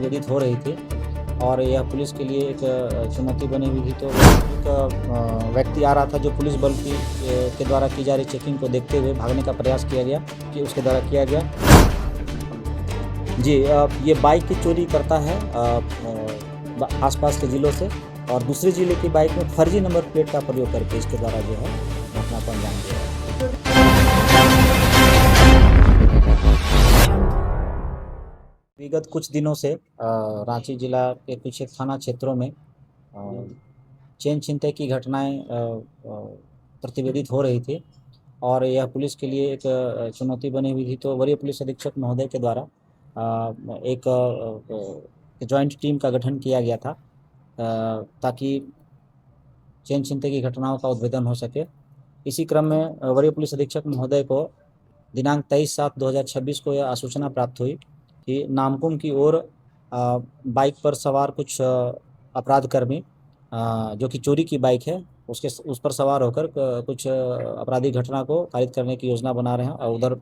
प्रतिवेदित हो रही थी और यह पुलिस के लिए एक चुनौती बनी हुई थी। तो एक व्यक्ति आ रहा था जो पुलिस बल के द्वारा की जा रही चेकिंग को देखते हुए भागने का प्रयास किया गया कि उसके द्वारा किया गया। जी, ये बाइक की चोरी करता है आसपास के ज़िलों से और दूसरे ज़िले की बाइक में फर्जी नंबर प्लेट का प्रयोग करके इसके द्वारा जो है घटना को अंजाम दिया है। विगत कुछ दिनों से रांची जिला के कुछ एक थाना क्षेत्रों में चेन छिनतई की घटनाएं प्रतिवेदित हो रही थी और यह पुलिस के लिए एक चुनौती बनी हुई थी। तो वरीय पुलिस अधीक्षक महोदय के द्वारा एक जॉइंट टीम का गठन किया गया था ताकि चेन छिनतई की घटनाओं का उद्भेदन हो सके। इसी क्रम में वरीय पुलिस अधीक्षक महोदय को दिनांक 23/7/2026 को यह आसूचना प्राप्त हुई कि नामकुम की ओर बाइक पर सवार कुछ अपराधकर्मी जो कि चोरी की बाइक है उस पर सवार होकर कुछ आपराधिक घटना को कारित करने की योजना बना रहे हैं और उधर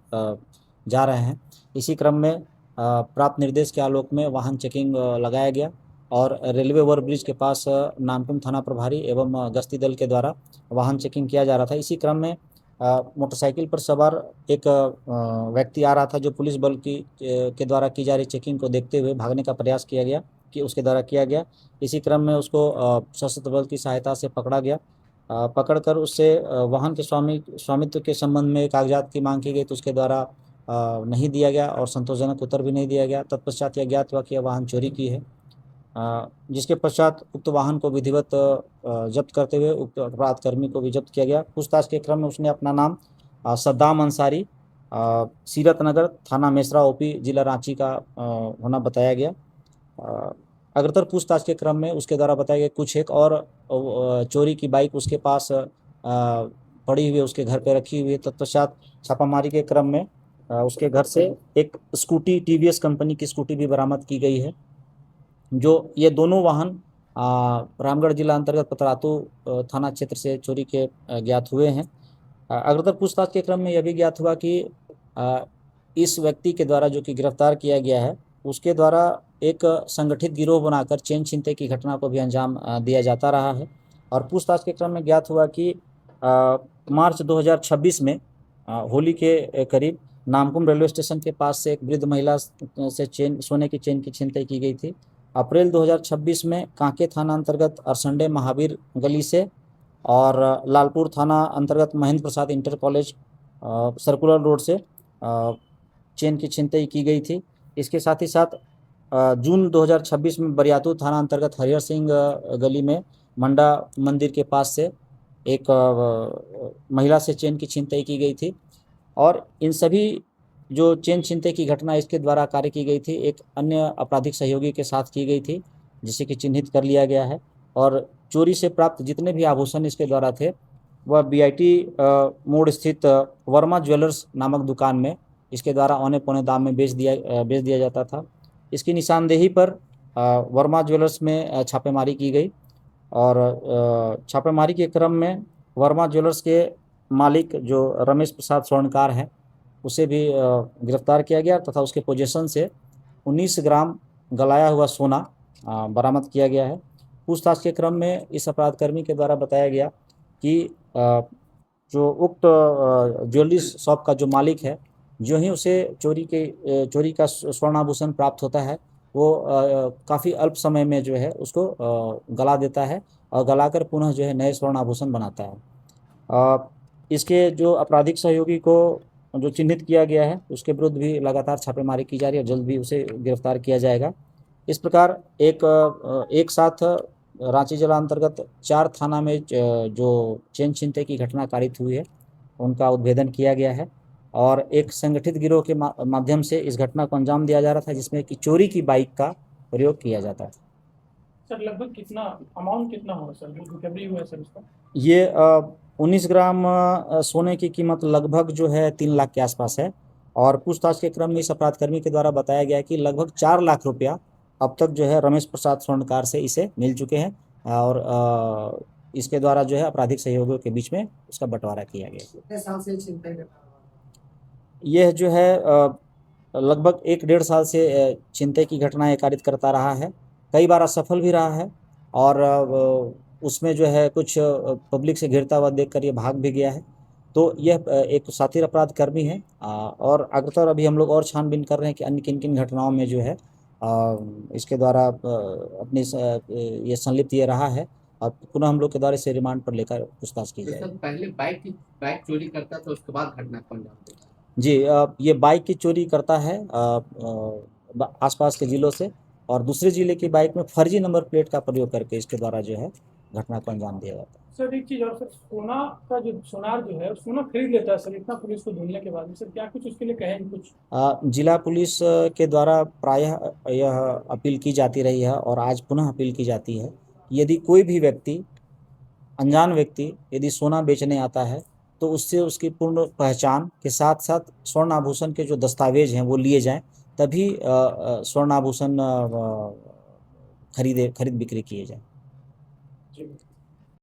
जा रहे हैं। इसी क्रम में प्राप्त निर्देश के आलोक में वाहन चेकिंग लगाया गया और रेलवे ओवरब्रिज के पास नामकुम थाना प्रभारी एवं गश्ती दल के द्वारा वाहन चेकिंग किया जा रहा था। इसी क्रम में मोटरसाइकिल पर सवार एक व्यक्ति आ रहा था जो पुलिस बल के द्वारा की जा रही चेकिंग को देखते हुए भागने का प्रयास किया गया कि उसके द्वारा किया गया। इसी क्रम में उसको सशस्त्र बल की सहायता से पकड़ा गया। पकड़कर उससे वाहन के स्वामित्व के संबंध में कागजात की मांग की गई तो उसके द्वारा नहीं दिया गया और संतोषजनक उत्तर भी नहीं दिया गया। तत्पश्चात यह ज्ञात हुआ कि यह वाहन चोरी की है, जिसके पश्चात उक्त वाहन को विधिवत जब्त करते हुए उक्त अपराधकर्मी को भी जब्त किया गया। पूछताछ के क्रम में उसने अपना नाम सद्दाम अंसारी, सीरत नगर, थाना मेसरा, ओपी, जिला रांची का होना बताया गया। अग्रतर पूछताछ के क्रम में उसके द्वारा बताया गया कुछ एक और चोरी की बाइक उसके पास पड़ी हुई उसके घर पे रखी हुई है। तत्पश्चात छापामारी के क्रम में उसके घर से एक स्कूटी, टीवीएस कंपनी की स्कूटी भी बरामद की गई है। जो ये दोनों वाहन रामगढ़ जिला अंतर्गत पतरातू थाना क्षेत्र से चोरी के ज्ञात हुए हैं। अग्रतर पूछताछ के क्रम में यह भी ज्ञात हुआ कि इस व्यक्ति के द्वारा जो कि गिरफ्तार किया गया है उसके द्वारा एक संगठित गिरोह बनाकर चेन छिनतई की घटना को भी अंजाम दिया जाता रहा है। और पूछताछ के क्रम में ज्ञात हुआ कि मार्च 2026 में होली के करीब नामकुम रेलवे स्टेशन के पास से एक वृद्ध महिला से सोने की चेन की छिनतई की गई थी। अप्रैल 2026 में कांके थाना अंतर्गत अरसंडे महावीर गली से और लालपुर थाना अंतर्गत Mahendra Prasad inter college circular road से चेन की छिनतई की गई थी। इसके साथ ही साथ जून 2026 में बरियातू थाना अंतर्गत हरिहर सिंह गली में मंडा मंदिर के पास से एक महिला से चेन की छिनतई की गई थी। और इन सभी जो चेन छिनतई की घटना इसके द्वारा कार्य की गई थी एक अन्य आपराधिक सहयोगी के साथ की गई थी जिसे कि चिन्हित कर लिया गया है। और चोरी से प्राप्त जितने भी आभूषण इसके द्वारा थे वह बीआईटी मोड़ स्थित वर्मा ज्वेलर्स नामक दुकान में इसके द्वारा औने पौने दाम में बेच दिया जाता था। इसकी निशानदेही पर वर्मा ज्वेलर्स में छापेमारी की गई और छापेमारी के क्रम में वर्मा ज्वेलर्स के मालिक जो रमेश प्रसाद स्वर्णकार है उसे भी गिरफ्तार किया गया तथा उसके पोजीशन से 19 ग्राम गलाया हुआ सोना बरामद किया गया है। पूछताछ के क्रम में इस अपराधकर्मी के द्वारा बताया गया कि जो उक्त ज्वेलरी शॉप का जो मालिक है जो ही उसे चोरी का स्वर्णाभूषण प्राप्त होता है वो काफ़ी अल्प समय में जो है उसको गला देता है और गलाकर पुनः जो है नए स्वर्णाभूषण बनाता है। इसके जो आपराधिक सहयोगी को जो चिन्हित किया गया है उसके विरुद्ध भी लगातार छापेमारी की जा रही है और जल्द भी उसे गिरफ्तार किया जाएगा। इस प्रकार एक साथ रांची जिला अंतर्गत 4 थाना में जो चेन छिनतई की घटना कारित हुई है उनका उद्भेदन किया गया है और एक संगठित गिरोह के माध्यम से इस घटना को अंजाम दिया जा रहा था जिसमें कि चोरी की बाइक का प्रयोग किया जाता है। सर लगभग कितना अमाउंट कितना होगा सर जो रिकवरी हुआ है सर इसका? ये 19 ग्राम सोने की कीमत लगभग जो है 3 लाख के आसपास है और पूछताछ के क्रम में इस अपराधकर्मी के द्वारा बताया गया कि लगभग 4 लाख रुपया अब तक जो है रमेश प्रसाद स्वर्णकार से इसे मिल चुके हैं और इसके द्वारा जो है आपराधिक सहयोगियों के बीच में उसका बंटवारा किया गया। कितने साल से छिनतई कर रहा है? यह जो है लगभग 1-1.5 साल से छिनतई की घटनाएं कारित करता रहा है, कई बार असफल भी रहा है और उसमें जो है कुछ पब्लिक से घिरता हुआ देखकर ये भाग भी गया है। तो यह एक शातिर अपराध कर्मी है और अग्रतर अभी हम लोग और छानबीन कर रहे हैं कि अन्य किन किन घटनाओं में जो है इसके द्वारा अपनी ये संलिप्त ये रहा है और पुनः हम लोग के द्वारा इसे रिमांड पर लेकर पूछताछ की तो जाएगी। सर पहले बाइक चोरी करता था, उसके बाद घटना को अंजाम देता। जी ये बाइक की चोरी करता है आसपास के ज़िलों से और दूसरे ज़िले की बाइक में फर्जी नंबर प्लेट का प्रयोग करके इसके द्वारा जो है घटना को अंजाम दिया जाता है। सर एक चीज और सर, सोना का जो सोनार जो है सोना खरीद लेता है सर इतना पुलिस को ढूंढने के बाद में, सर क्या कुछ उसके लिए कहेंगे कुछ? जिला पुलिस के द्वारा प्रायः यह अपील की जाती रही है और आज पुनः अपील की जाती है कि यदि कोई भी व्यक्ति अनजान व्यक्ति यदि सोना बेचने आता है तो उससे उसकी पूर्ण पहचान के साथ साथ स्वर्ण आभूषण के जो दस्तावेज हैं वो लिए जाएं, तभी स्वर्ण आभूषण खरीद बिक्री किए जाएं। जी।